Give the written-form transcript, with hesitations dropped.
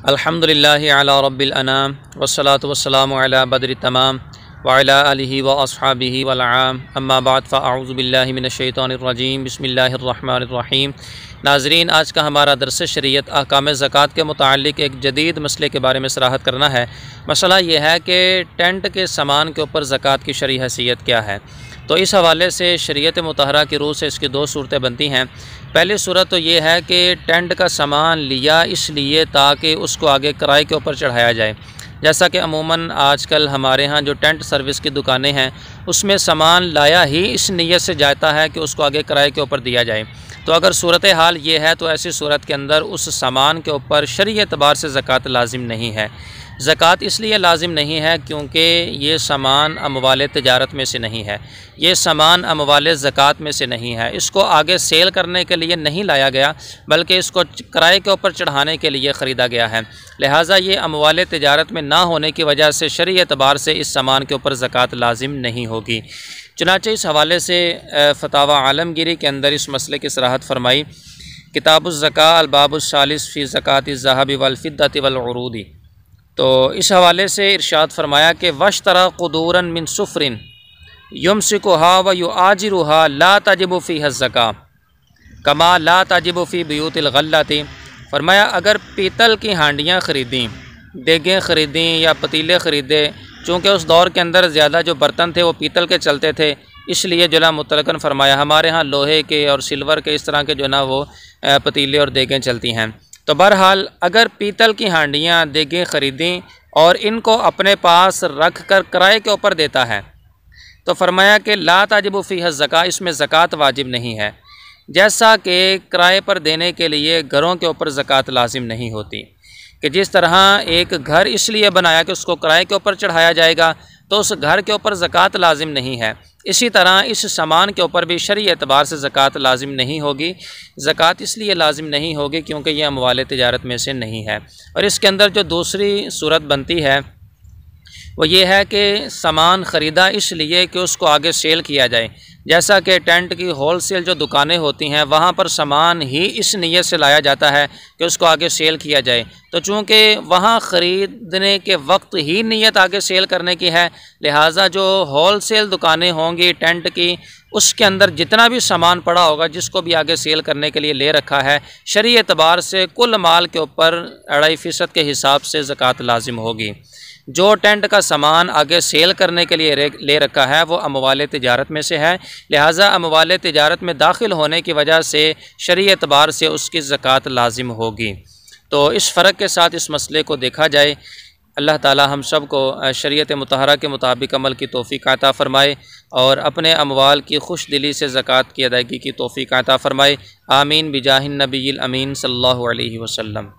अल्हम्दुलिल्लाहि अला रब्बिल अनाम वस्सलातु वस्सलामु अला बद्रि तमाम व अला आलिहि व अस्हाबिहि वल आम अम्मा बाद फ़अऊज़ु बिल्लाहि मिनश शैतानिर रजीम बिस्मिल्लाहिर रहमानिर रहीम। नाज़रीन, आज का हमारा दर्स शरीयत अहकाम ज़कात के मुताल्लिक़ एक जदीद मसले के बारे में सराहत करना है। मसला ये है कि टेंट के सामान के ऊपर ज़कात की शरई हैसियत क्या है। तो इस हवाले से शरीयत मुतहरा की रूह से इसकी दो सूरतें बनती हैं। पहली सूरत तो ये है कि टेंट का सामान लिया इसलिए ताकि उसको आगे किराए के ऊपर चढ़ाया जाए। जैसा कि अमूमन आजकल हमारे यहाँ जो टेंट सर्विस की दुकानें हैं उसमें सामान लाया ही इस नीयत से जाता है कि उसको आगे किराए के ऊपर दिया जाए। तो अगर सूरत हाल ये है तो ऐसी सूरत के अंदर उस सामान के ऊपर शरई एतबार से ज़कात लाजिम नहीं है। ज़कात इसलिए लाजिम नहीं है क्योंकि ये सामान अमवाल तिजारत में से नहीं है, ये सामान अमवाल ज़कात में से नहीं है। इसको आगे सेल करने के लिए नहीं लाया गया बल्कि इसको किराए के ऊपर चढ़ाने के लिए ख़रीदा गया है। लिहाजा ये अमवाल तिजारत में ना होने की वजह से शरई एतबार से इस सामान के ऊपर ज़कात लाजिम नहीं होगी। चुनांचे इस हवाले से फ़तावा आलमगिरी के अंदर इस मसले की सराहत फरमाई। किताबुज़्ज़का अल-बाबुस्सालिस फ़ी ज़कातिज़ ज़हबि वल फ़िद्दति वल उरूदी। तो इस हवाले से इरशाद फरमाया कि वश्तरा क़ुदूरन मिन सुफ़रिन युमसिकुहा व युआजिरुहा ला तजिबु फ़ीहा ज़का कमा ला तजिबु फ़ी बुयूतिल गल्लति। फरमाया अगर पीतल की हांडियाँ ख़रीदी, देगें ख़रीदी या पतीले ख़रीदे, चूँकि उस दौर के अंदर ज़्यादा जो बर्तन थे वो पीतल के चलते थे, इसलिए जो ना मुतलकन फरमाया। हमारे यहाँ लोहे के और सिल्वर के इस तरह के जो ना वो पतीले और देगें चलती हैं। तो बहरहाल अगर पीतल की हांडियाँ देगें ख़रीदें और इनको अपने पास रख कर किराए के ऊपर देता है तो फरमाया कि ला ताजिबु फ़ीहा ज़का, इसमें ज़कात वाजिब नहीं है। जैसा कि किराए पर देने के लिए घरों के ऊपर ज़कात लाजिम नहीं होती कि जिस तरह एक घर इसलिए बनाया कि उसको किराए के ऊपर चढ़ाया जाएगा तो उस घर के ऊपर ज़कात लाजिम नहीं है, इसी तरह इस सामान के ऊपर भी शरई एतबार से ज़कात लाजिम नहीं होगी। ज़कात इसलिए लाजिम नहीं होगी क्योंकि यह अमवाल तिजारत में से नहीं है। और इसके अंदर जो दूसरी सूरत बनती है वो ये है कि सामान ख़रीदा इसलिए कि उसको आगे सेल किया जाए। जैसा कि टेंट की होल सेल जो दुकानें होती हैं वहाँ पर सामान ही इस नीयत से लाया जाता है कि उसको आगे सेल किया जाए। तो चूँकि वहाँ ख़रीदने के वक्त ही नीयत आगे सेल करने की है, लिहाजा जो होल सेल दुकानें होंगी टेंट की उसके अंदर जितना भी सामान पड़ा होगा जिसको भी आगे सेल करने के लिए ले रखा है, शरई एतबार से कुल माल के ऊपर 2.5% के हिसाब से ज़कात लाजिम होगी। जो टेंट का सामान आगे सेल करने के लिए ले रखा है वो अमवाल तिजारत में से है, लिहाजा अमवाल तिजारत में दाखिल होने की वजह से शरई एतबार से उसकी ज़कात लाजिम होगी। तो इस फ़र्क के साथ इस मसले को देखा जाए। अल्लाह ताला हम सब को शरीयत मुतहरा के मुताबिक अमल की तौफ़ीक़ अता फ़रमाए और अपने अमवाल की खुश दिली से ज़कात की अदायगी की तौफ़ीक़ अता फ़रमाए। आमीन बिजाहिन नबील अमीन सल्लल्लाहु अलैहि वसल्लम।